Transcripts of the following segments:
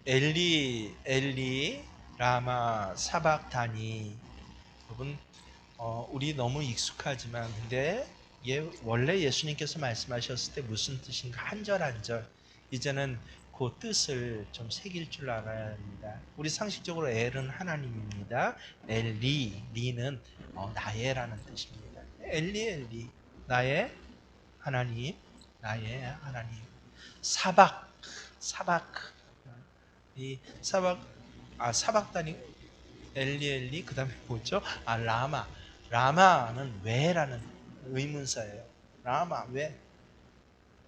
엘리 엘리 라마 사박다니. 여러분, 우리 너무 익숙하지만 근데 원래 예수님께서 말씀하셨을 때 무슨 뜻인가 한 절 한 절 이제는 그 뜻을 좀 새길 줄 알아야 합니다. 우리 상식적으로 엘은 하나님입니다. 엘리 리는 나의라는 뜻입니다. 엘리 엘리 나의 하나님, 나의 하나님. 사박 사박 이 사박 사박단이 엘리 엘리 그다음에 뭐죠? 라마. 라마는 왜라는 의문사예요. 라마 왜?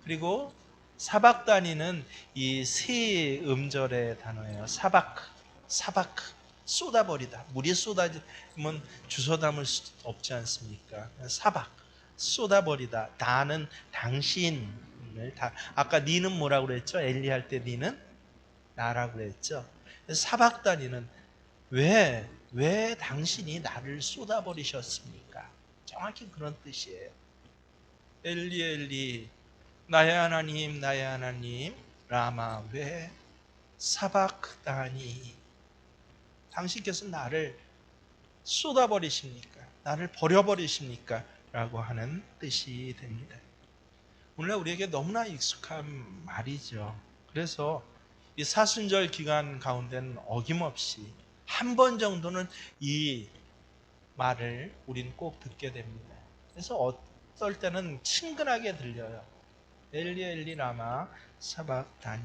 그리고 사박단위는 이 세 음절의 단어예요. 사박 쏟아버리다. 물이 쏟아지면 주워 담을 수 없지 않습니까? 사박 쏟아버리다. 다는 당신을 다. 아까 니는 뭐라고 그랬죠? 엘리 할 때 니는 나라고 그랬죠. 사박단위는 왜 당신이 나를 쏟아버리셨습니까? 정확히 그런 뜻이에요. 엘리 엘리 나의 하나님 나의 하나님 라마 왜 사박다니. 당신께서 나를 쏟아버리십니까? 나를 버려버리십니까? 라고 하는 뜻이 됩니다. 오늘 우리에게 너무나 익숙한 말이죠. 그래서 이 사순절 기간 가운데는 어김없이 한 번 정도는 이 말을 우리는 꼭 듣게 됩니다. 그래서 어떨 때는 친근하게 들려요. 엘리 엘리 라마 사박다니.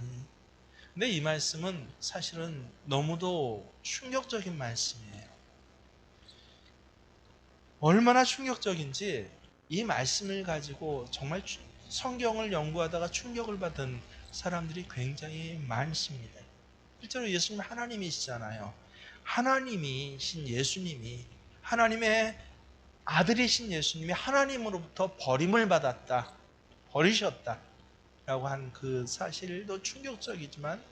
근데 이 말씀은 사실은 너무도 충격적인 말씀이에요. 얼마나 충격적인지 이 말씀을 가지고 정말 성경을 연구하다가 충격을 받은 사람들이 굉장히 많습니다. 실제로 예수님 하나님이시잖아요. 하나님이신 예수님이, 하나님의 아들이신 예수님이 하나님으로부터 버림을 받았다, 버리셨다 라고 한 그 사실도 충격적이지만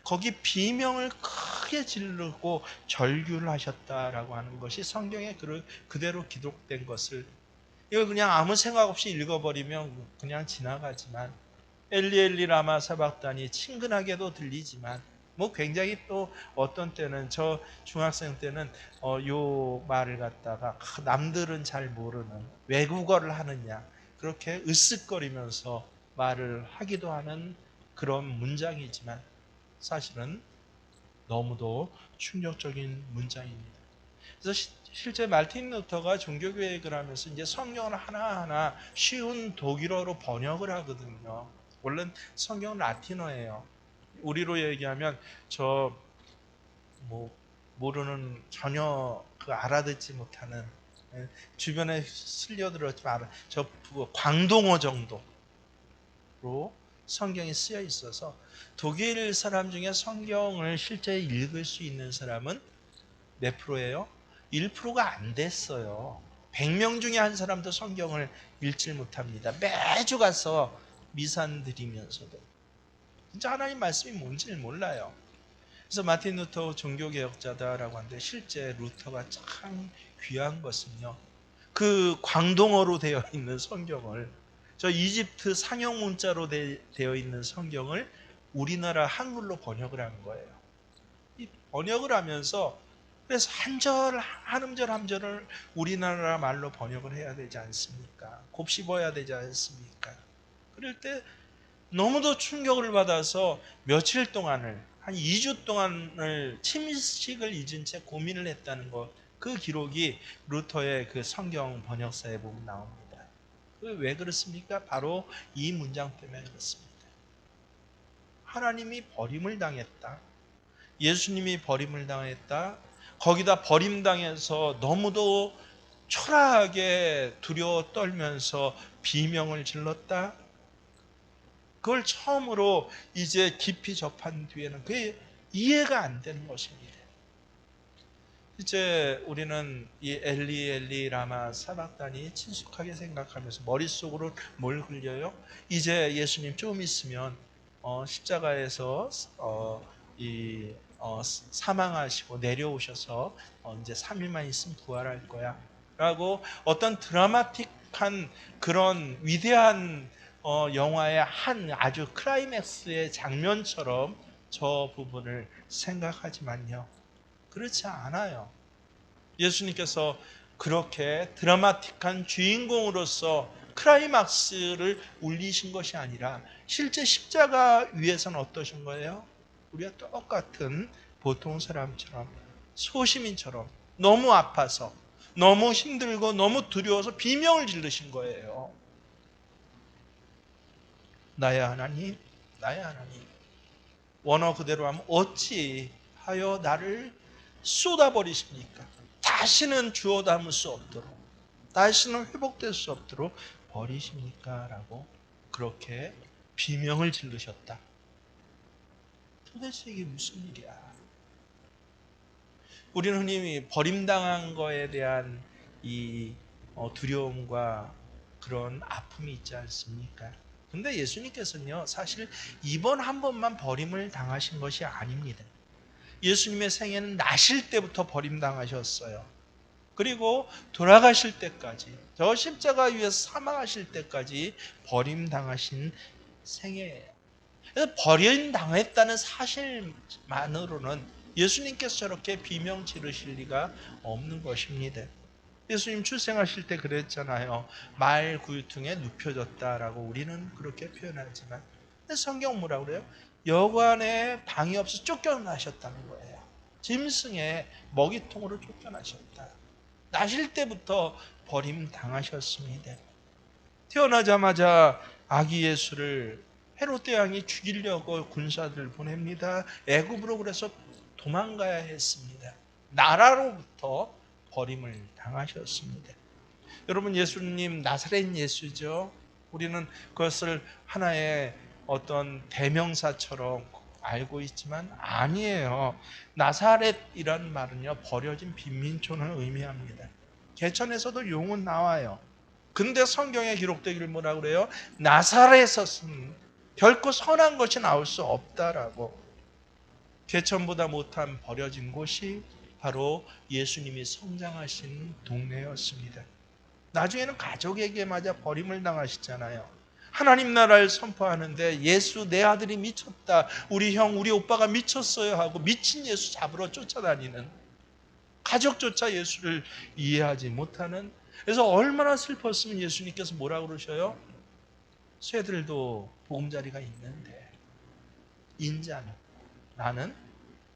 거기 비명을 크게 지르고 절규를 하셨다라고 하는 것이 성경에 그대로 기록된 것을, 이걸 그냥 아무 생각 없이 읽어버리면 그냥 지나가지만 엘리 엘리 라마 사박다니 친근하게도 들리지만 뭐 굉장히 또 어떤 때는 저 중학생 때는 요 말을 갖다가 남들은 잘 모르는 외국어를 하느냐 그렇게 으쓱거리면서 말을 하기도 하는 그런 문장이지만 사실은 너무도 충격적인 문장입니다. 그래서 실제 마틴 루터가 종교개혁을 하면서 이제 성경을 하나하나 쉬운 독일어로 번역을 하거든요. 원래 성경은 라틴어예요. 우리로 얘기하면 저 뭐 모르는 전혀 그 알아듣지 못하는 주변에 스며들었지만 저 광동어 정도로 성경이 쓰여 있어서 독일 사람 중에 성경을 실제 읽을 수 있는 사람은 몇 프로예요? 1%가 안 됐어요. 100명 중에 한 사람도 성경을 읽질 못합니다. 매주 가서 미산 드리면서도 진짜 하나님 말씀이 뭔지를 몰라요. 그래서 마틴 루터 종교개혁자다라고 하는데 실제 루터가 참 귀한 것은요, 그 광동어로 되어 있는 성경을, 저 이집트 상형 문자로 되어 있는 성경을 우리나라 한글로 번역을 한 거예요. 이 번역을 하면서 그래서 한 음절 한 절을 우리나라 말로 번역을 해야 되지 않습니까? 곱씹어야 되지 않습니까? 그럴 때 너무도 충격을 받아서 며칠 동안을, 한 2주 동안을 침식을 잊은 채 고민을 했다는 것, 그 기록이 루터의 그 성경 번역사에 보면 나옵니다. 왜 그렇습니까? 바로 이 문장 때문에 그렇습니다. 하나님이 버림을 당했다. 예수님이 버림을 당했다. 거기다 버림당해서 너무도 초라하게 두려워 떨면서 비명을 질렀다. 그걸 처음으로 이제 깊이 접한 뒤에는 그게 이해가 안 되는 것입니다. 이제 우리는 이 엘리 엘리 라마 사박단이 친숙하게 생각하면서 머릿속으로 뭘 흘려요? 이제 예수님 좀 있으면 십자가에서 사망하시고 내려오셔서 이제 3일만 있으면 부활할 거야 라고 어떤 드라마틱한 그런 위대한 영화의 한 아주 클라이맥스의 장면처럼 저 부분을 생각하지만요. 그렇지 않아요. 예수님께서 그렇게 드라마틱한 주인공으로서 클라이막스를 울리신 것이 아니라 실제 십자가 위에서는 어떠신 거예요? 우리가 똑같은 보통 사람처럼 소시민처럼 너무 아파서 너무 힘들고 너무 두려워서 비명을 지르신 거예요. 나의 하나님, 나의 하나님, 원어 그대로 하면 어찌하여 나를 쏟아버리십니까? 다시는 주워 담을 수 없도록, 다시는 회복될 수 없도록 버리십니까? 라고 그렇게 비명을 지르셨다. 도대체 이게 무슨 일이야? 우리는 흔히 버림당한 거에 대한 이 두려움과 그런 아픔이 있지 않습니까? 근데 예수님께서는요, 사실 이번 한 번만 버림을 당하신 것이 아닙니다. 예수님의 생애는 나실 때부터 버림당하셨어요. 그리고 돌아가실 때까지, 저 십자가 위에서 사망하실 때까지 버림당하신 생애예요. 그래서 버림당했다는 사실만으로는 예수님께서 저렇게 비명 지르실 리가 없는 것입니다. 예수님 출생하실 때 그랬잖아요. 말 구유퉁에 눕혀졌다라고 우리는 그렇게 표현하지만, 근데 성경은 뭐라고 그래요? 여관에 방이 없어 쫓겨나셨다는 거예요. 짐승의 먹이통으로 쫓겨나셨다. 나실 때부터 버림당하셨습니다. 태어나자마자 아기 예수를 헤롯 대왕이 죽이려고 군사들을 보냅니다. 애굽으로 그래서 도망가야 했습니다. 나라로부터 버림을 당하셨습니다. 여러분, 예수님 나사렛 예수죠. 우리는 그것을 하나의 어떤 대명사처럼 알고 있지만 아니에요. 나사렛이란 말은요, 버려진 빈민촌을 의미합니다. 개천에서도 용은 나와요. 근데 성경에 기록되기를 뭐라 그래요? 나사렛에서는 결코 선한 것이 나올 수 없다라고. 개천보다 못한 버려진 곳이 바로 예수님이 성장하신 동네였습니다. 나중에는 가족에게마저 버림을 당하시잖아요. 하나님 나라를 선포하는데 예수 내 아들이 미쳤다, 우리 형 우리 오빠가 미쳤어요 하고 미친 예수 잡으러 쫓아다니는, 가족조차 예수를 이해하지 못하는. 그래서 얼마나 슬펐으면 예수님께서 뭐라고 그러셔요? 새들도 보금자리가 있는데 인자는, 나는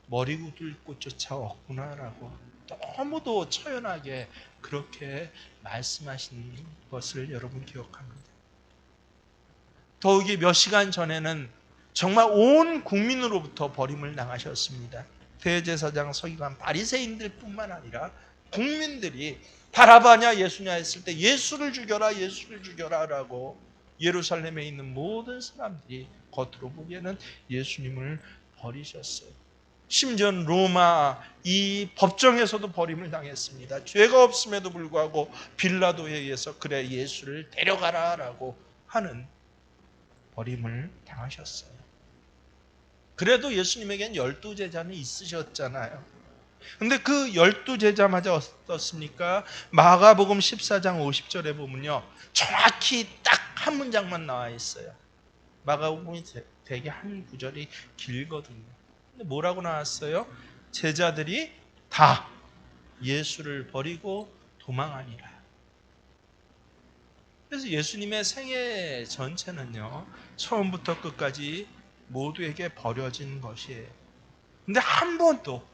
머리 굽을 곳조차 없구나라고 너무도 처연하게 그렇게 말씀하신 것을 여러분 기억합니다. 더욱이 몇 시간 전에는 정말 온 국민으로부터 버림을 당하셨습니다. 대제사장 서기관 바리새인들 뿐만 아니라 국민들이 바라바냐 예수냐 했을 때 예수를 죽여라 예수를 죽여라 라고 예루살렘에 있는 모든 사람들이 겉으로 보기에는 예수님을 버리셨어요. 심지어 로마 이 법정에서도 버림을 당했습니다. 죄가 없음에도 불구하고 빌라도에 의해서 그래 예수를 데려가라 라고 하는 버림을 당하셨어요. 그래도 예수님에겐 12제자는 있으셨잖아요. 근데 그 12제자마저 어떻습니까? 마가복음 14장 50절에 보면요, 정확히 딱 한 문장만 나와 있어요. 마가복음이 되게 한 구절이 길거든요. 근데 뭐라고 나왔어요? 제자들이 다 예수를 버리고 도망하니라. 그래서 예수님의 생애 전체는요, 처음부터 끝까지 모두에게 버려진 것이에요. 근데 한 번도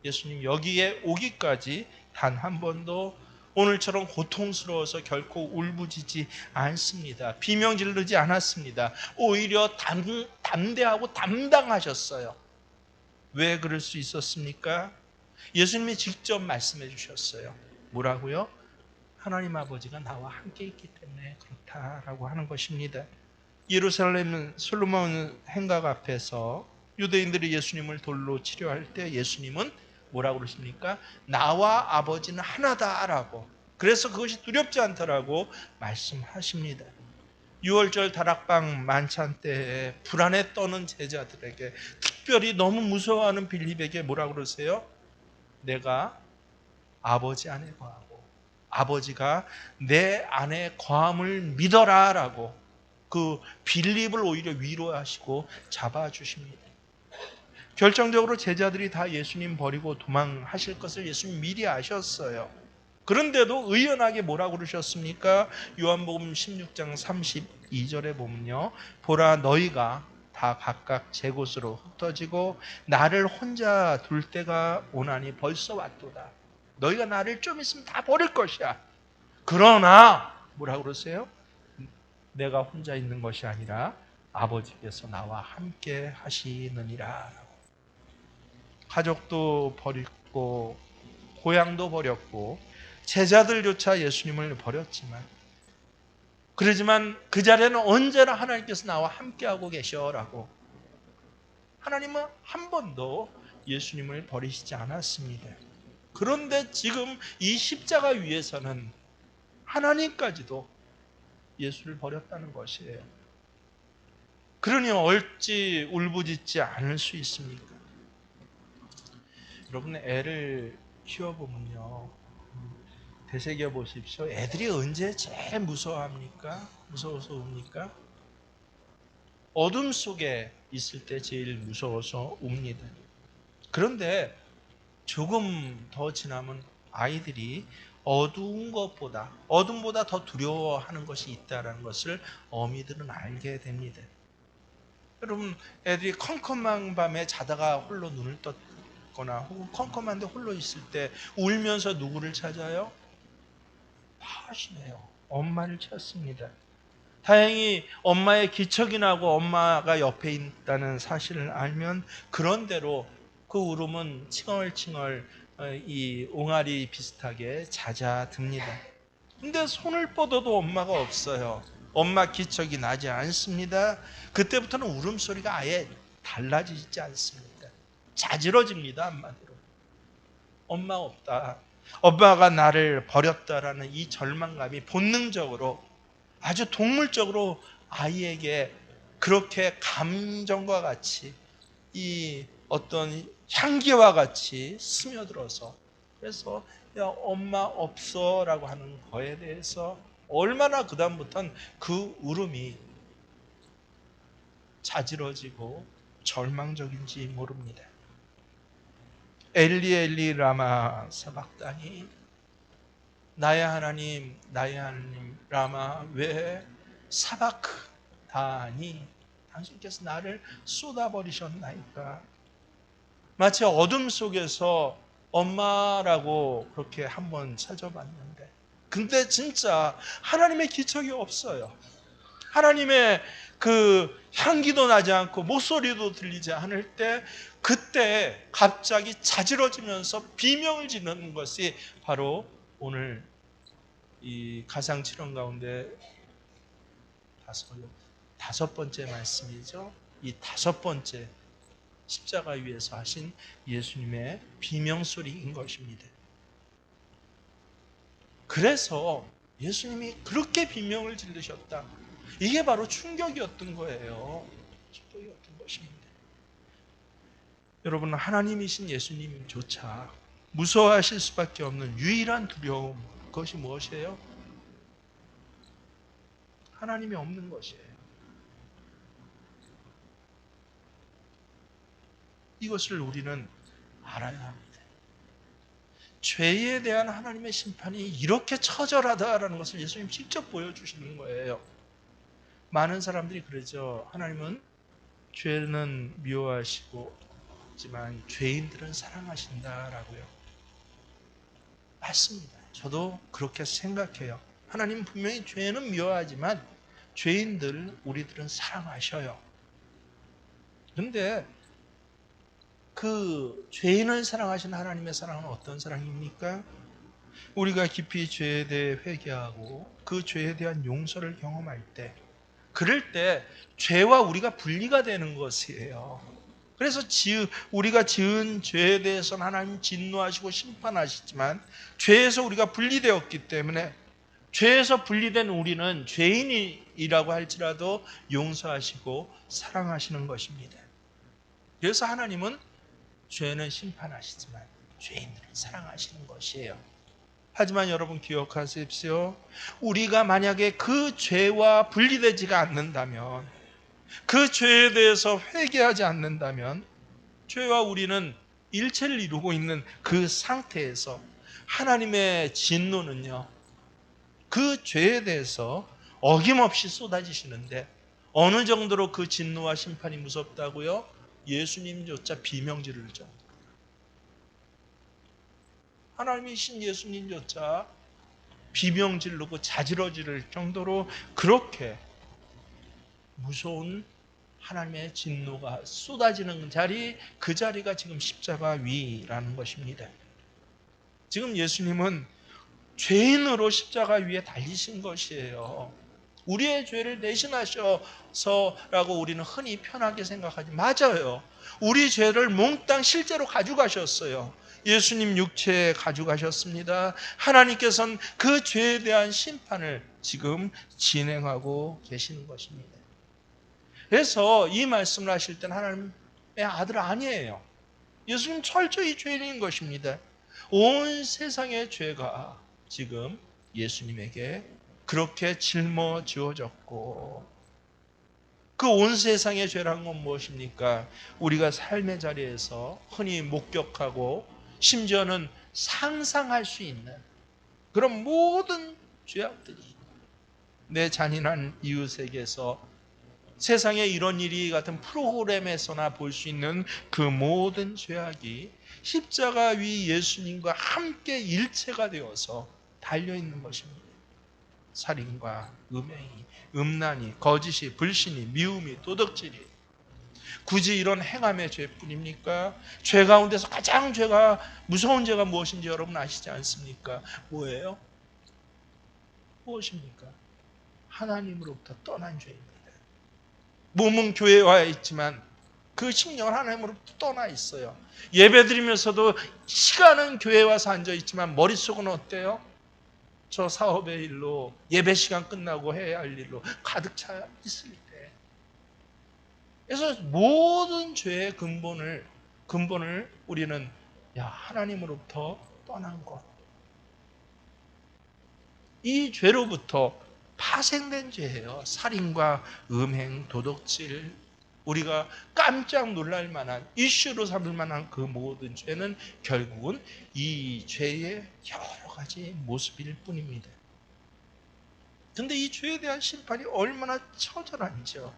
예수님 여기에 오기까지 단 한 번도 오늘처럼 고통스러워서 결코 울부짖지 않습니다. 비명 지르지 않았습니다. 오히려 담대하고 담당하셨어요. 왜 그럴 수 있었습니까? 예수님이 직접 말씀해 주셨어요. 뭐라고요? 하나님 아버지가 나와 함께 있기 때문에 그렇다라고 하는 것입니다. 예루살렘 솔로몬 행각 앞에서 유대인들이 예수님을 돌로 치려할 때 예수님은 뭐라고 그러십니까? 나와 아버지는 하나다라고. 그래서 그것이 두렵지 않다라고 말씀하십니다. 6월절 다락방 만찬 때에 불안에 떠는 제자들에게, 특별히 너무 무서워하는 빌립에게 뭐라고 그러세요? 내가 아버지 안에 거하고 아버지가 내 안에 거함을 믿어라 라고 그 빌립을 오히려 위로하시고 잡아주십니다. 결정적으로 제자들이 다 예수님 버리고 도망하실 것을 예수님 미리 아셨어요. 그런데도 의연하게 뭐라고 그러셨습니까? 요한복음 16장 32절에 보면요. 보라, 너희가 다 각각 제 곳으로 흩어지고 나를 혼자 둘 때가 오나니 벌써 왔도다. 너희가 나를 좀 있으면 다 버릴 것이야. 그러나 뭐라고 그러세요? 내가 혼자 있는 것이 아니라 아버지께서 나와 함께 하시느니라. 가족도 버렸고 고향도 버렸고 제자들조차 예수님을 버렸지만, 그러지만 그 자리에는 언제나 하나님께서 나와 함께하고 계셔라고, 하나님은 한 번도 예수님을 버리시지 않았습니다. 그런데 지금 이 십자가 위에서는 하나님까지도 예수를 버렸다는 것이에요. 그러니 어찌 울부짖지 않을 수 있습니까? 여러분, 애를 키워보면요, 되새겨 보십시오. 애들이 언제 제일 무서워합니까? 무서워서 웁니까? 어둠 속에 있을 때 제일 무서워서 웁니다. 그런데 조금 더 지나면 아이들이 어둠보다 더 두려워하는 것이 있다는 것을 어미들은 알게 됩니다. 여러분, 애들이 컴컴한 밤에 자다가 홀로 눈을 떴거나 혹은 컴컴한데 홀로 있을 때 울면서 누구를 찾아요? 하시네요. 엄마를 찾습니다. 다행히 엄마의 기척이 나고 엄마가 옆에 있다는 사실을 알면 그런대로 그 울음은 칭얼칭얼 이 옹알이 비슷하게 잦아듭니다. 근데 손을 뻗어도 엄마가 없어요. 엄마 기척이 나지 않습니다. 그때부터는 울음소리가 아예 달라지지 않습니다. 자지러집니다. 한마디로. 엄마 없다. 엄마가 나를 버렸다라는 이 절망감이 본능적으로, 아주 동물적으로 아이에게 그렇게 감정과 같이, 이 어떤 향기와 같이 스며들어서, 그래서 야, 엄마 없어 라고 하는 거에 대해서 얼마나 그다음부터는 그 울음이 자지러지고 절망적인지 모릅니다. 엘리 엘리 라마 사박다니, 나의 하나님 라마 왜 사박다니, 당신께서 나를 쏟아버리셨나이까. 마치 어둠 속에서 엄마라고 그렇게 한번 찾아봤는데, 근데 진짜 하나님의 기척이 없어요. 하나님의 그 향기도 나지 않고 목소리도 들리지 않을 때, 그때 갑자기 자지러지면서 비명을 지르는 것이 바로 오늘 이 가상칠언 가운데 다섯 번째 말씀이죠. 이 다섯 번째 십자가 위에서 하신 예수님의 비명소리인 것입니다. 그래서 예수님이 그렇게 비명을 지르셨다. 이게 바로 충격이었던 거예요. 충격이었던 것입니다. 여러분, 하나님이신 예수님조차 무서워하실 수밖에 없는 유일한 두려움, 그것이 무엇이에요? 하나님이 없는 것이에요. 이것을 우리는 알아야 합니다. 죄에 대한 하나님의 심판이 이렇게 처절하다라는 것을 예수님 직접 보여주시는 거예요. 많은 사람들이 그러죠. 하나님은 죄는 미워하시고 하지만 죄인들은 사랑하신다라고요. 맞습니다. 저도 그렇게 생각해요. 하나님 분명히 죄는 미워하지만 죄인들, 우리들은 사랑하셔요. 그런데 그 죄인을 사랑하시는 하나님의 사랑은 어떤 사랑입니까? 우리가 깊이 죄에 대해 회개하고 그 죄에 대한 용서를 경험할 때, 그럴 때 죄와 우리가 분리가 되는 것이에요. 그래서 우리가 지은 죄에 대해서는 하나님 진노하시고 심판하시지만, 죄에서 우리가 분리되었기 때문에 죄에서 분리된 우리는 죄인이라고 할지라도 용서하시고 사랑하시는 것입니다. 그래서 하나님은 죄는 심판하시지만 죄인들은 사랑하시는 것이에요. 하지만 여러분 기억하십시오. 우리가 만약에 그 죄와 분리되지가 않는다면, 그 죄에 대해서 회개하지 않는다면 죄와 우리는 일체를 이루고 있는 그 상태에서 하나님의 진노는요, 그 죄에 대해서 어김없이 쏟아지시는데 어느 정도로 그 진노와 심판이 무섭다고요? 예수님조차 비명지를 정. 하나님이신 예수님조차 비명지르고 자지러질 정도로 그렇게 무서운 하나님의 진노가 쏟아지는 자리, 그 자리가 지금 십자가 위라는 것입니다. 지금 예수님은 죄인으로 십자가 위에 달리신 것이에요. 우리의 죄를 대신하셔서라고 우리는 흔히 편하게 생각하지, 맞아요. 우리 죄를 몽땅 실제로 가져가셨어요. 예수님 육체에 가져가셨습니다. 하나님께서는 그 죄에 대한 심판을 지금 진행하고 계시는 것입니다. 그래서 이 말씀을 하실 때는 하나님의 아들 아니에요. 예수님 철저히 죄인인 것입니다. 온 세상의 죄가 지금 예수님에게 그렇게 짊어지어졌고, 그 온 세상의 죄란 건 무엇입니까? 우리가 삶의 자리에서 흔히 목격하고 심지어는 상상할 수 있는 그런 모든 죄악들이, 내 잔인한 이웃에게서 세상에 이런 일이 같은 프로그램에서나 볼 수 있는 그 모든 죄악이 십자가 위 예수님과 함께 일체가 되어서 달려있는 것입니다. 살인과 음행이, 음란이, 거짓이, 불신이, 미움이, 도덕질이, 굳이 이런 행함의 죄뿐입니까? 죄 가운데서 가장 죄가 무서운 죄가 무엇인지 여러분 아시지 않습니까? 뭐예요? 무엇입니까? 하나님으로부터 떠난 죄입니다. 몸은 교회에 와 있지만 그 심령은 하나님으로부터 떠나 있어요. 예배 드리면서도 시간은 교회에 와서 앉아 있지만 머릿속은 어때요? 저 사업의 일로, 예배 시간 끝나고 해야 할 일로 가득 차 있을 때. 그래서 모든 죄의 근본을 우리는 하나님으로부터 떠난 것, 이 죄로부터 파생된 죄예요. 살인과 음행, 도덕질, 우리가 깜짝 놀랄 만한, 이슈로 삼을 만한 그 모든 죄는 결국은 이 죄의 여러 가지 모습일 뿐입니다. 그런데 이 죄에 대한 심판이 얼마나 처절한지요.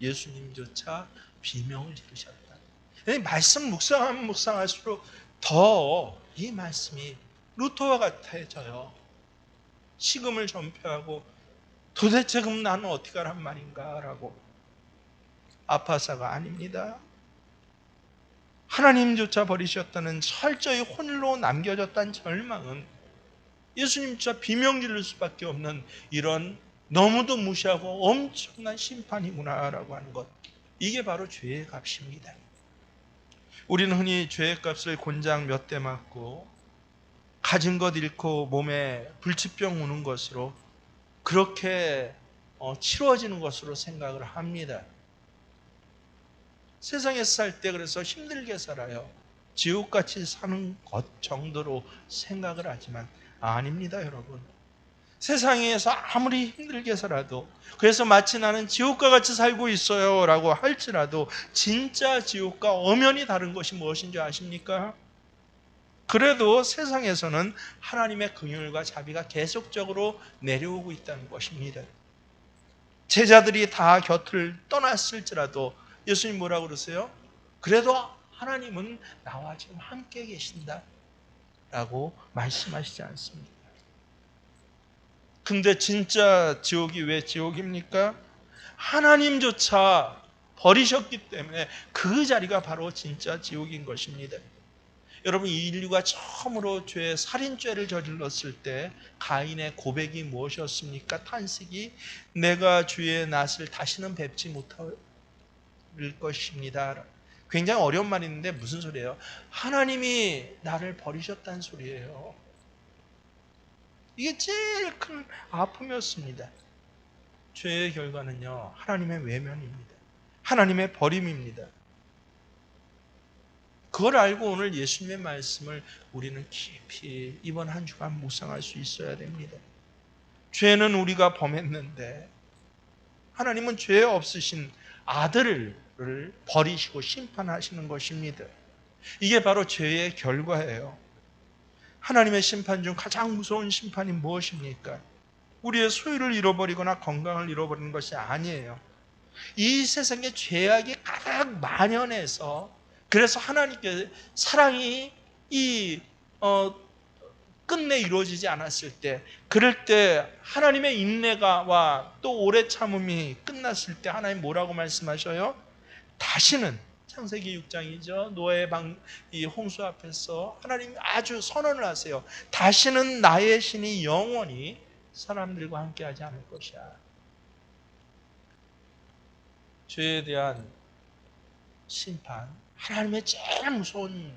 예수님조차 비명을 지르셨다. 말씀 묵상하면 묵상할수록 더 이 말씀이 루터와 같아져요. 식음을 전폐하고 도대체 그럼 나는 어떻게 하란 말인가 라고. 아파서가 아닙니다. 하나님조차 버리셨다는, 철저히 홀로 남겨졌다는 절망은 예수님조차 비명 지를 수밖에 없는 이런 너무도 무시하고 엄청난 심판이구나라고 하는 것, 이게 바로 죄의 값입니다. 우리는 흔히 죄의 값을 곤장 몇 대 맞고 가진 것 잃고 몸에 불치병 오는 것으로 그렇게 치루어지는 것으로 생각을 합니다. 세상에서 살 때 그래서 힘들게 살아요. 지옥같이 사는 것 정도로 생각을 하지만 아닙니다, 여러분. 세상에서 아무리 힘들게 살아도, 그래서 마치 나는 지옥과 같이 살고 있어요 라고 할지라도 진짜 지옥과 엄연히 다른 것이 무엇인지 아십니까? 그래도 세상에서는 하나님의 긍휼과 자비가 계속적으로 내려오고 있다는 것입니다. 제자들이 다 곁을 떠났을지라도 예수님 뭐라고 그러세요? 그래도 하나님은 나와 지금 함께 계신다 라고 말씀하시지 않습니까? 근데 진짜 지옥이 왜 지옥입니까? 하나님조차 버리셨기 때문에 그 자리가 바로 진짜 지옥인 것입니다. 여러분, 이 인류가 처음으로 살인죄를 저질렀을 때 가인의 고백이 무엇이었습니까? 탄식이, 내가 주의 낫을 다시는 뵙지 못할 것입니다. 굉장히 어려운 말인데 무슨 소리예요? 하나님이 나를 버리셨다는 소리예요. 이게 제일 큰 아픔이었습니다. 죄의 결과는요, 하나님의 외면입니다. 하나님의 버림입니다. 그걸 알고 오늘 예수님의 말씀을 우리는 깊이 이번 한 주간 묵상할 수 있어야 됩니다. 죄는 우리가 범했는데 하나님은 죄 없으신 아들을 버리시고 심판하시는 것입니다. 이게 바로 죄의 결과예요. 하나님의 심판 중 가장 무서운 심판이 무엇입니까? 우리의 소유를 잃어버리거나 건강을 잃어버리는 것이 아니에요. 이 세상에 죄악이 가득 만연해서, 그래서 하나님께 사랑이 끝내 이루어지지 않았을 때, 그럴 때 하나님의 인내가 또 오래 참음이 끝났을 때 하나님 뭐라고 말씀하셔요? 다시는, 창세기 6장이죠. 노아의 이 홍수 앞에서 하나님이 아주 선언을 하세요. 다시는 나의 신이 영원히 사람들과 함께하지 않을 것이야. 죄에 대한 심판, 하나님의 제일 무서운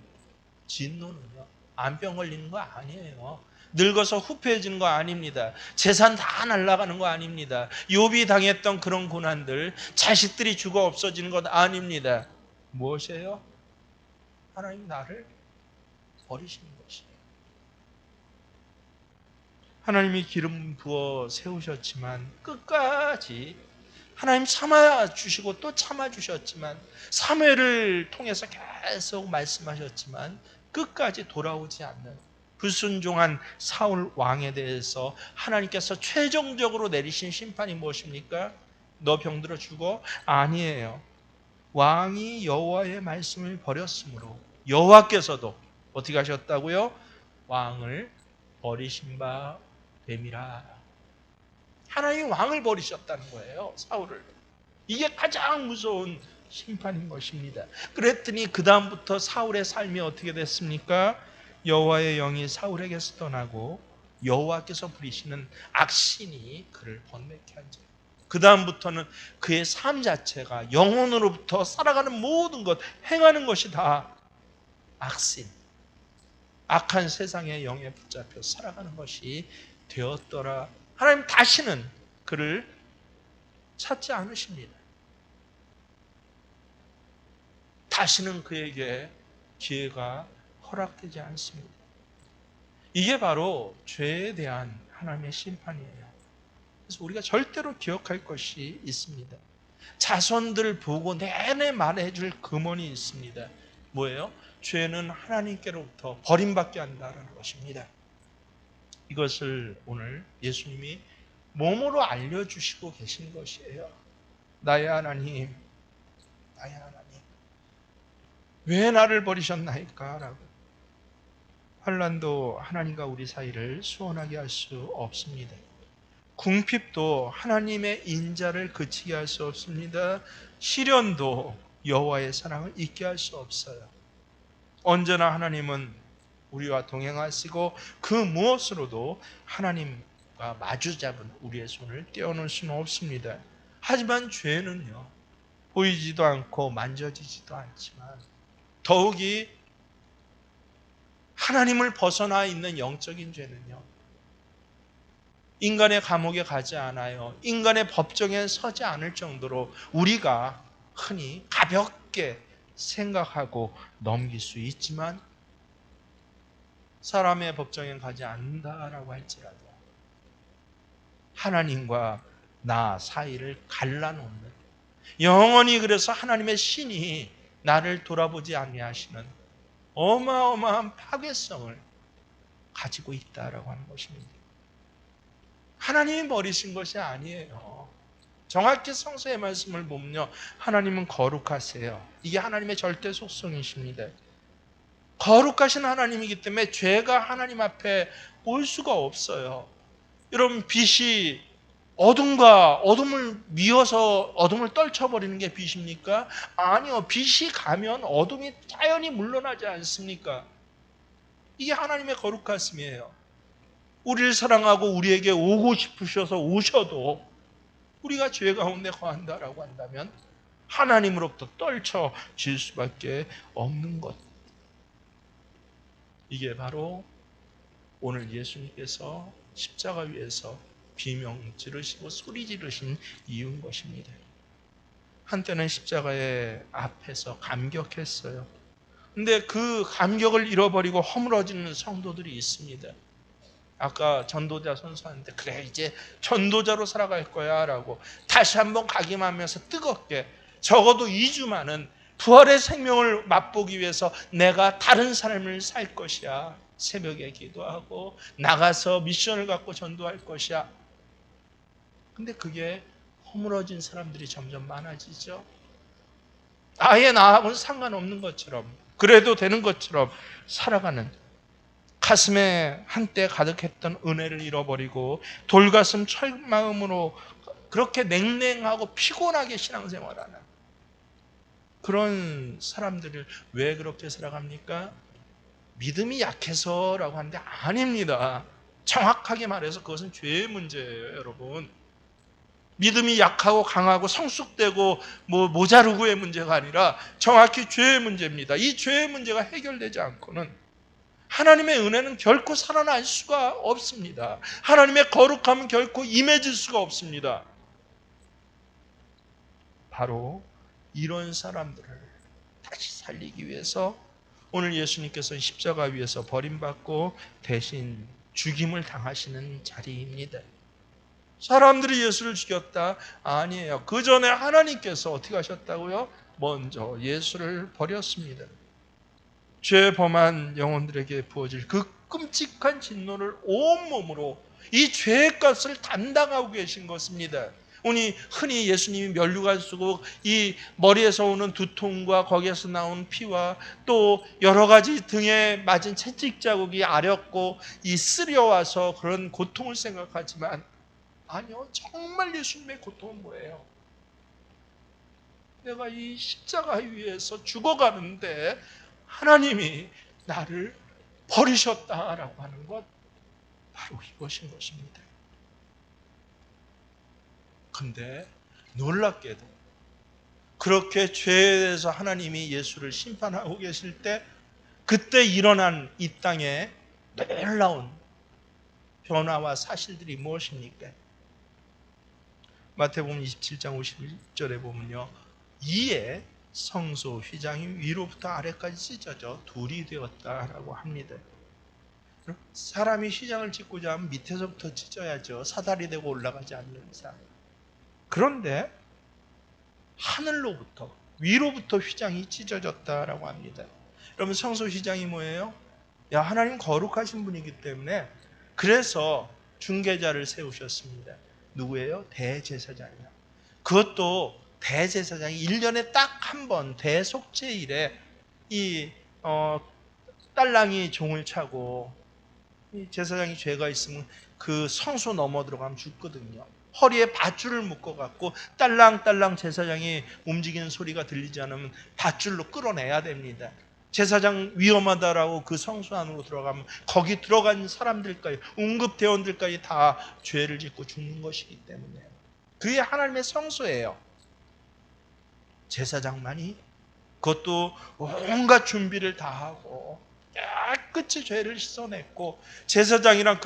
진노는요, 암병 걸리는 거 아니에요. 늙어서 후패해지는 거 아닙니다. 재산 다 날아가는 거 아닙니다. 욥이 당했던 그런 고난들, 자식들이 죽어 없어지는 것 아닙니다. 무엇이에요? 하나님 나를 버리시는 것이에요. 하나님이 기름 부어 세우셨지만 끝까지, 하나님 참아주시고 또 참아주셨지만, 사무엘을 통해서 계속 말씀하셨지만 끝까지 돌아오지 않는 불순종한 사울 왕에 대해서 하나님께서 최종적으로 내리신 심판이 무엇입니까? 너 병들어 죽어? 아니에요. 왕이 여호와의 말씀을 버렸으므로 여호와께서도 어떻게 하셨다고요? 왕을 버리신 바 됨이라. 하나님이 왕을 버리셨다는 거예요, 사울을. 이게 가장 무서운 심판인 것입니다. 그랬더니 그 다음부터 사울의 삶이 어떻게 됐습니까? 여호와의 영이 사울에게서 떠나고 여호와께서 부리시는 악신이 그를 번뇌케 한 자. 그 다음부터는 그의 삶 자체가 영혼으로부터 살아가는 모든 것, 행하는 것이 다 악신, 악한 세상의 영에 붙잡혀 살아가는 것이 되었더라. 하나님 다시는 그를 찾지 않으십니다. 다시는 그에게 기회가 허락되지 않습니다. 이게 바로 죄에 대한 하나님의 심판이에요. 그래서 우리가 절대로 기억할 것이 있습니다. 자손들 보고 내내 말해줄 금원이 있습니다. 뭐예요? 죄는 하나님께로부터 버림받게 한다는 것입니다. 이것을 오늘 예수님이 몸으로 알려주시고 계신 것이에요. 나의 하나님, 나의 하나님, 왜 나를 버리셨나이까? 라고. 환난도 하나님과 우리 사이를 수원하게 할 수 없습니다. 궁핍도 하나님의 인자를 그치게 할 수 없습니다. 시련도 여호와의 사랑을 잊게 할 수 없어요. 언제나 하나님은 우리와 동행하시고 그 무엇으로도 하나님과 마주잡은 우리의 손을 떼어놓을 수는 없습니다. 하지만 죄는요, 보이지도 않고 만져지지도 않지만 더욱이 하나님을 벗어나 있는 영적인 죄는요, 인간의 감옥에 가지 않아요. 인간의 법정에 서지 않을 정도로 우리가 흔히 가볍게 생각하고 넘길 수 있지만, 사람의 법정에 가지 않는다라고 할지라도 하나님과 나 사이를 갈라놓는, 영원히 그래서 하나님의 신이 나를 돌아보지 아니하시는 어마어마한 파괴성을 가지고 있다라고 하는 것입니다. 하나님이 버리신 것이 아니에요. 정확히 성서의 말씀을 보면요, 하나님은 거룩하세요. 이게 하나님의 절대 속성이십니다. 거룩하신 하나님이기 때문에 죄가 하나님 앞에 올 수가 없어요. 여러분, 빛이 어둠을 미워서 어둠을 떨쳐버리는 게 빛입니까? 아니요. 빛이 가면 어둠이 자연히 물러나지 않습니까? 이게 하나님의 거룩하심이에요. 우리를 사랑하고 우리에게 오고 싶으셔서 오셔도 우리가 죄 가운데 거한다라고 한다면 하나님으로부터 떨쳐질 수밖에 없는 것. 이게 바로 오늘 예수님께서 십자가 위에서 비명 지르시고 소리 지르신 이유인 것입니다. 한때는 십자가의 앞에서 감격했어요. 근데 그 감격을 잃어버리고 허물어지는 성도들이 있습니다. 아까 전도자 선수한테 그래 이제 전도자로 살아갈 거야 라고 다시 한번 각인하면서 뜨겁게 적어도 2주만은 부활의 생명을 맛보기 위해서 내가 다른 삶을 살 것이야. 새벽에 기도하고 나가서 미션을 갖고 전도할 것이야. 근데 그게 허물어진 사람들이 점점 많아지죠. 아예 나하고는 상관없는 것처럼, 그래도 되는 것처럼 살아가는, 가슴에 한때 가득했던 은혜를 잃어버리고 돌가슴 철마음으로 그렇게 냉랭하고 피곤하게 신앙생활하는 그런 사람들을 왜 그렇게 살아갑니까? 믿음이 약해서라고 하는데 아닙니다. 정확하게 말해서 그것은 죄의 문제예요, 여러분. 믿음이 약하고 강하고 성숙되고 모자르고의 문제가 아니라 정확히 죄의 문제입니다. 이 죄의 문제가 해결되지 않고는 하나님의 은혜는 결코 살아날 수가 없습니다. 하나님의 거룩함은 결코 임해질 수가 없습니다. 바로 이런 사람들을 다시 살리기 위해서 오늘 예수님께서 십자가 위에서 버림받고 대신 죽임을 당하시는 자리입니다. 사람들이 예수를 죽였다? 아니에요. 그 전에 하나님께서 어떻게 하셨다고요? 먼저 예수를 버렸습니다. 죄 범한 영혼들에게 부어질 그 끔찍한 진노를 온몸으로 이 죄의 값을 담당하고 계신 것입니다. 흔히 예수님이 면류관 쓰고 이 머리에서 오는 두통과 거기에서 나온 피와 또 여러 가지 등에 맞은 채찍 자국이 아렸고 이 쓰려와서 그런 고통을 생각하지만 아니요, 정말 예수님의 고통은 뭐예요? 내가 이 십자가 위에서 죽어가는데 하나님이 나를 버리셨다라고 하는 것, 바로 이것인 것입니다. 근데 놀랍게도 그렇게 죄에 대해서 하나님이 예수를 심판하고 계실 때 그때 일어난 이 땅에 놀라운 변화와 사실들이 무엇입니까? 마태복음 27장 51절에 보면요, 이에 성소 휘장이 위로부터 아래까지 찢어져 둘이 되었다라고 합니다. 사람이 휘장을 짓고자 하면 밑에서부터 찢어야죠. 사다리 되고 올라가지 않는 이상. 그런데 하늘로부터 위로부터 휘장이 찢어졌다라고 합니다. 여러분, 성소 휘장이 뭐예요? 하나님 거룩하신 분이기 때문에 그래서 중개자를 세우셨습니다. 누구예요? 대제사장이요. 그것도 대제사장이 1년에 딱 한 번 대속죄일에 이 딸랑이 종을 차고 이 제사장이 죄가 있으면 그 성소 넘어 들어가면 죽거든요. 허리에 밧줄을 묶어갖고 딸랑딸랑 제사장이 움직이는 소리가 들리지 않으면 밧줄로 끌어내야 됩니다. 제사장 위험하다라고 그 성소 안으로 들어가면 거기 들어간 사람들까지, 응급대원들까지 다 죄를 짓고 죽는 것이기 때문에 그게 하나님의 성소예요. 제사장만이 그것도 온갖 준비를 다 하고 깨끗이 죄를 씻어냈고 제사장이란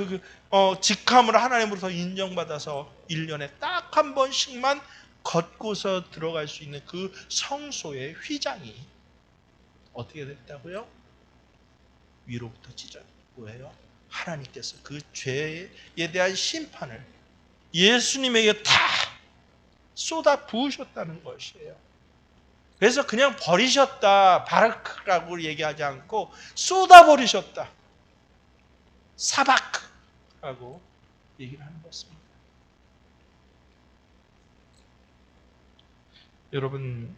직함을 하나님으로부터 인정받아서 1년에 딱 한 번씩만 걷고서 들어갈 수 있는 그 성소의 휘장이 어떻게 됐다고요? 위로부터 찢어진 거예요. 하나님께서 그 죄에 대한 심판을 예수님에게 다 쏟아 부으셨다는 것이에요. 그래서 그냥 버리셨다, 바르크라고 얘기하지 않고 쏟아버리셨다, 사바크라고 얘기를 하는 것입니다. 여러분,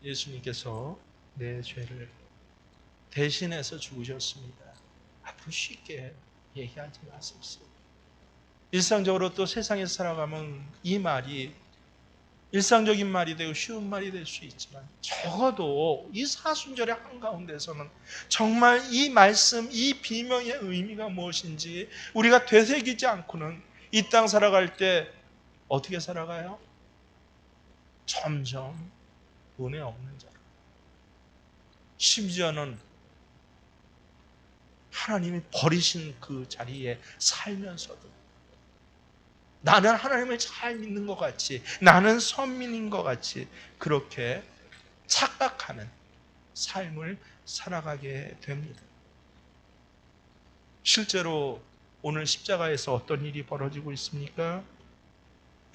예수님께서 내 죄를 대신해서 죽으셨습니다. 앞으로 쉽게 얘기하지 마십시오. 일상적으로 또 세상에서 살아가면 이 말이 일상적인 말이 되고 쉬운 말이 될 수 있지만 적어도 이 사순절의 한가운데서는 정말 이 말씀, 이 비명의 의미가 무엇인지 우리가 되새기지 않고는 이 땅 살아갈 때 어떻게 살아가요? 점점 은혜 없는 자로, 심지어는 하나님이 버리신 그 자리에 살면서도 나는 하나님을 잘 믿는 것 같이, 나는 선민인 것 같이 그렇게 착각하는 삶을 살아가게 됩니다. 실제로 오늘 십자가에서 어떤 일이 벌어지고 있습니까?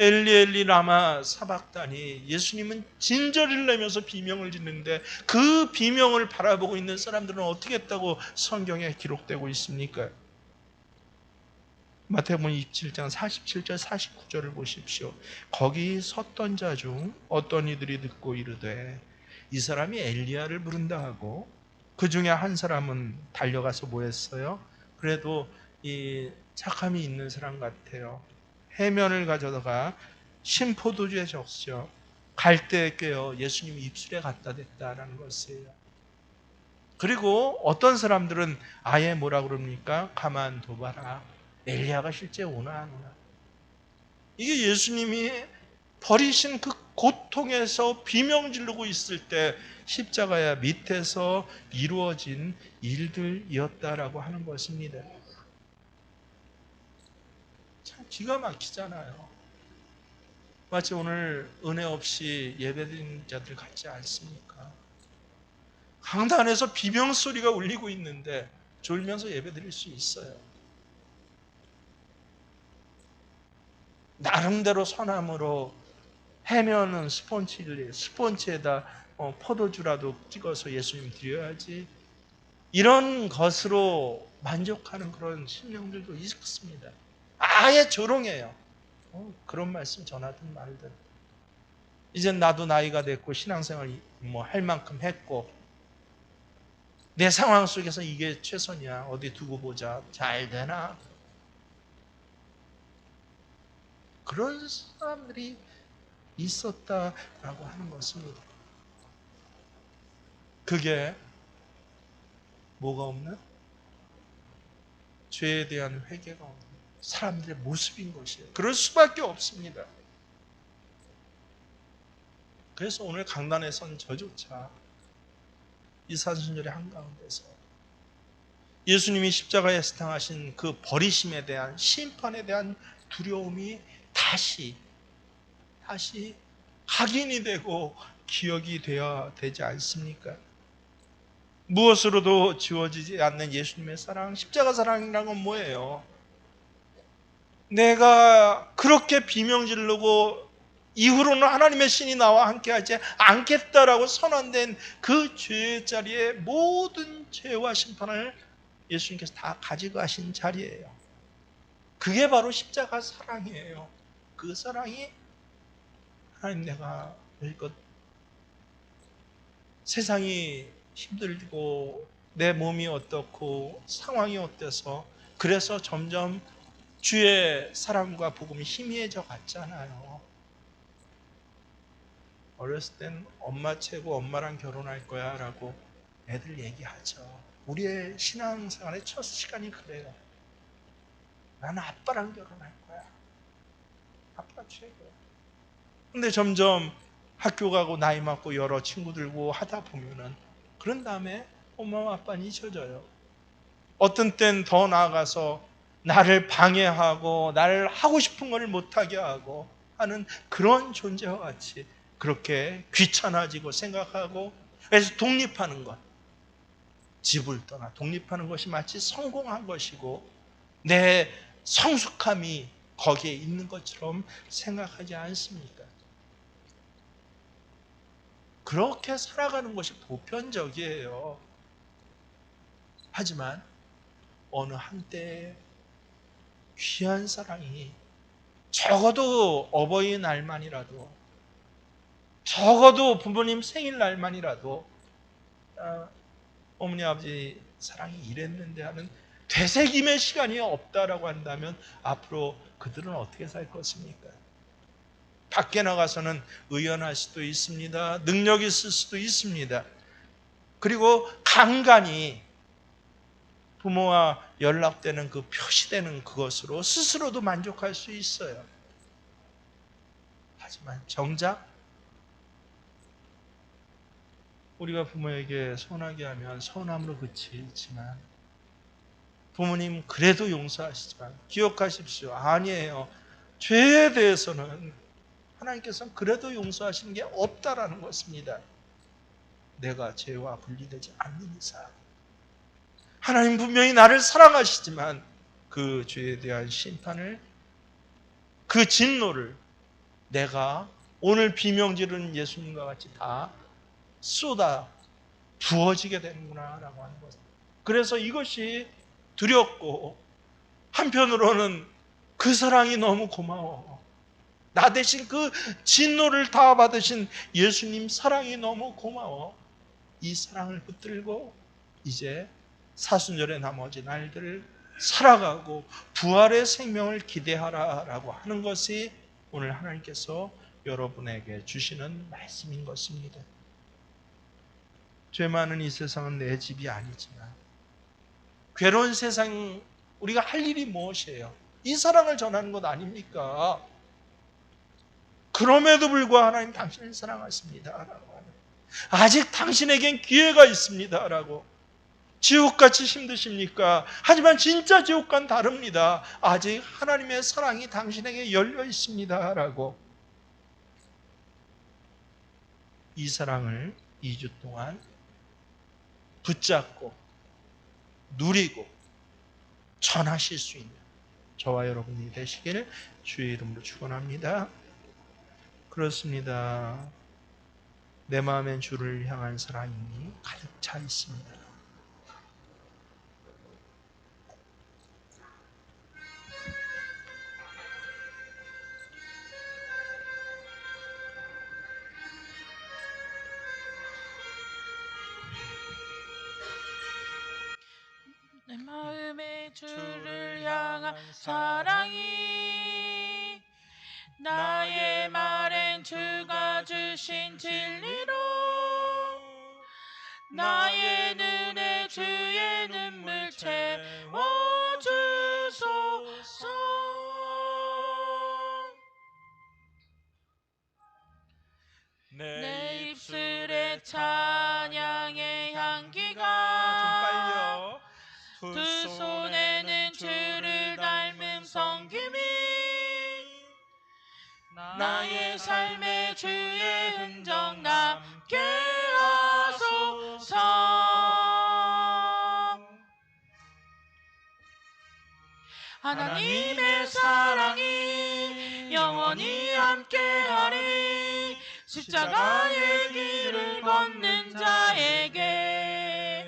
엘리 엘리 라마 사박다니, 예수님은 진저리를 내면서 비명을 짓는데 그 비명을 바라보고 있는 사람들은 어떻게 했다고 성경에 기록되고 있습니까? 마태복음 27장 47절 49절을 보십시오. 거기 섰던 자 중 어떤 이들이 듣고 이르되 이 사람이 엘리야를 부른다 하고, 그 중에 한 사람은 달려가서 뭐 했어요? 그래도 이 착함이 있는 사람 같아요. 해면을 가져다가 신포도주에 적셔 갈대에 꿰어 예수님 입술에 갖다 댔다라는 것이에요. 그리고 어떤 사람들은 아예 뭐라 그럽니까? 가만둬봐라, 엘리야가 실제 오나 안 오나. 이게 예수님이 버리신 그 고통에서 비명 지르고 있을 때 십자가야 밑에서 이루어진 일들이었다라고 하는 것입니다. 참 기가 막히잖아요. 마치 오늘 은혜 없이 예배드린 자들 같지 않습니까? 강단에서 비명 소리가 울리고 있는데 졸면서 예배드릴 수 있어요. 나름대로 선함으로 해면은 스폰지에다 포도주라도 찍어서 예수님 드려야지, 이런 것으로 만족하는 그런 신령들도 있습니다. 아예 조롱해요. 그런 말씀 전하든 말든. 이젠 나도 나이가 됐고 신앙생활 뭐 할 만큼 했고 내 상황 속에서 이게 최선이야, 어디 두고 보자, 잘 되나? 그런 사람들이 있었다라고 하는 것입니다. 그게 뭐가 없는? 죄에 대한 회개가 없는 사람들의 모습인 것이에요. 그럴 수밖에 없습니다. 그래서 오늘 강단에 선 저조차 이 사순절의 한가운데서 예수님이 십자가에서 당하신 그 버리심에 대한, 심판에 대한 두려움이 다시 각인이 되고 기억이 되어야 되지 않습니까? 무엇으로도 지워지지 않는 예수님의 사랑, 십자가 사랑이라는 건 뭐예요? 내가 그렇게 비명 지르고 이후로는 하나님의 신이 나와 함께하지 않겠다라고 선언된 그 죄의 자리에 모든 죄와 심판을 예수님께서 다 가지고 가신 자리예요. 그게 바로 십자가 사랑이에요. 그 사랑이 하나님, 내가 여기껏 세상이 힘들고 내 몸이 어떻고 상황이 어때서 그래서 점점 주의 사랑과 복음이 희미해져 갔잖아요. 어렸을 땐 엄마 최고, 엄마랑 결혼할 거야 라고 애들 얘기하죠. 우리의 신앙생활의 첫 시간이 그래요. 나는 아빠랑 결혼할 거야. 아빠 최고야. 근데 점점 학교 가고 나이 많고 여러 친구들고 하다 보면은 그런 다음에 엄마와 아빠는 잊혀져요. 어떤 땐 더 나아가서 나를 방해하고 나를 하고 싶은 걸 못하게 하고 하는 그런 존재와 같이 그렇게 귀찮아지고 생각하고, 그래서 독립하는 것, 집을 떠나 독립하는 것이 마치 성공한 것이고 내 성숙함이 거기에 있는 것처럼 생각하지 않습니까? 그렇게 살아가는 것이 보편적이에요. 하지만 어느 한때 귀한 사랑이 적어도 어버이날만이라도, 적어도 부모님 생일날만이라도 어머니 아버지 사랑이 이랬는데 하는 되새김의 시간이 없다라고 한다면 앞으로 그들은 어떻게 살 것입니까? 밖에 나가서는 의연할 수도 있습니다. 능력이 있을 수도 있습니다. 그리고 간간히 부모와 연락되는 그 표시되는 그것으로 스스로도 만족할 수 있어요. 하지만 정작 우리가 부모에게 서운하게 하면 서운함으로 그치지만, 부모님 그래도 용서하시지만 기억하십시오. 아니에요. 죄에 대해서는 하나님께서는 그래도 용서하시는 게 없다라는 것입니다. 내가 죄와 분리되지 않는 이상 하나님 분명히 나를 사랑하시지만 그 죄에 대한 심판을, 그 진노를 내가 오늘 비명 지르는 예수님과 같이 다 쏟아 부어지게 되는구나 라고 하는 것. 그래서 이것이 두렵고, 한편으로는 그 사랑이 너무 고마워. 나 대신 그 진노를 다 받으신 예수님 사랑이 너무 고마워. 이 사랑을 붙들고 이제 사순절의 나머지 날들을 살아가고 부활의 생명을 기대하라라고 하는 것이 오늘 하나님께서 여러분에게 주시는 말씀인 것입니다. 죄 많은 이 세상은 내 집이 아니지만, 괴로운 세상 우리가 할 일이 무엇이에요? 이 사랑을 전하는 것 아닙니까? 그럼에도 불구하고 하나님 당신을 사랑하십니다 라고 하는, 아직 당신에겐 기회가 있습니다 라고. 지옥같이 힘드십니까? 하지만 진짜 지옥과는 다릅니다. 아직 하나님의 사랑이 당신에게 열려 있습니다 라고. 이 사랑을 2주 동안 붙잡고 누리고 전하실 수 있는 저와 여러분이 되시기를 주의 이름으로 축원합니다. 그렇습니다. 내 마음엔 주를 향한 사랑이 가득 차 있습니다. 내 마음에 주를 향한 사랑이 나의 말엔 주가 주신 진리로 나의 눈에 주의 눈물 채워주소서. 내 입술에 찬양의 향기가 두 손에는 주를 닮은 섬김이 나의 삶에 주의 흔적 남게 하소서. 하나님의 사랑이 영원히 함께하리. 십자가의 길을 걷는 자에게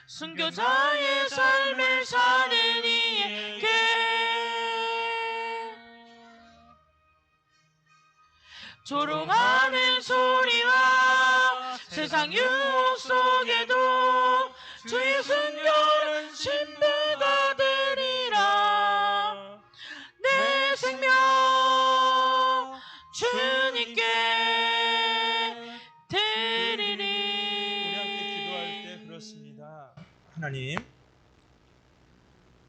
순교자의 삶을 사는 이에게 조롱하는 소리와 세상 유혹 속에도 주의 순결은 신부가 되리라. 내 생명 주님께 드리리. 우리 함께 기도할 때 그렇습니다. 하나님,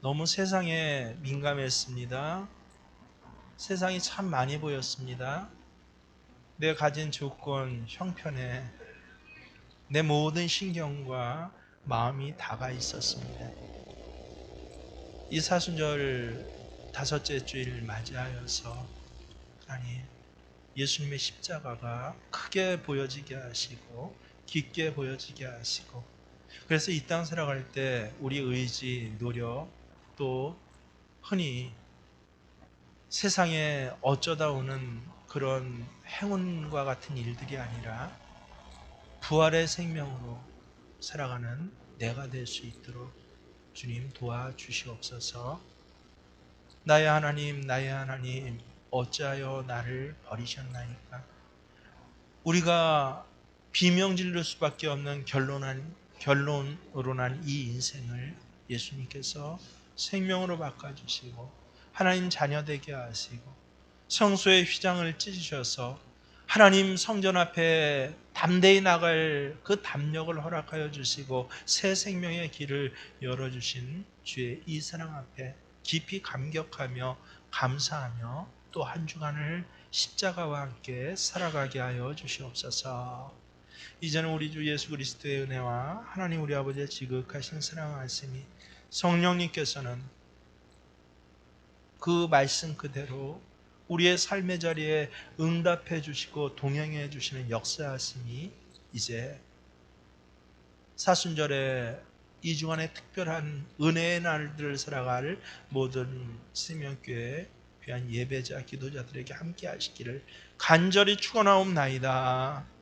너무 세상에 민감했습니다. 세상이 참 많이 보였습니다. 내 가진 조건, 형편에 내 모든 신경과 마음이 다가 있었습니다. 이 사순절 5째 주일을 맞이하여서 하나님, 예수님의 십자가가 크게 보여지게 하시고 깊게 보여지게 하시고, 그래서 이 땅 살아갈 때 우리 의지, 노력, 또 흔히 세상에 어쩌다 오는 그런 행운과 같은 일들이 아니라 부활의 생명으로 살아가는 내가 될 수 있도록 주님 도와주시옵소서. 나의 하나님, 나의 하나님, 어찌하여 나를 버리셨나이까? 우리가 비명 지를 수밖에 없는 결론으로 난 이 인생을 예수님께서 생명으로 바꿔주시고 하나님 자녀 되게 하시고 성소의 휘장을 찢으셔서 하나님 성전 앞에 담대히 나갈 그 담력을 허락하여 주시고 새 생명의 길을 열어주신 주의 이 사랑 앞에 깊이 감격하며 감사하며 또 한 주간을 십자가와 함께 살아가게 하여 주시옵소서. 이제는 우리 주 예수 그리스도의 은혜와 하나님 우리 아버지의 지극하신 사랑 말씀이 성령님께서는 그 말씀 그대로 우리의 삶의 자리에 응답해 주시고 동행해 주시는 역사하심이 이제 사순절에 2주간의 특별한 은혜의 날들을 살아갈 모든 생명교회 귀한 예배자 기도자들에게 함께 하시기를 간절히 축원하옵나이다.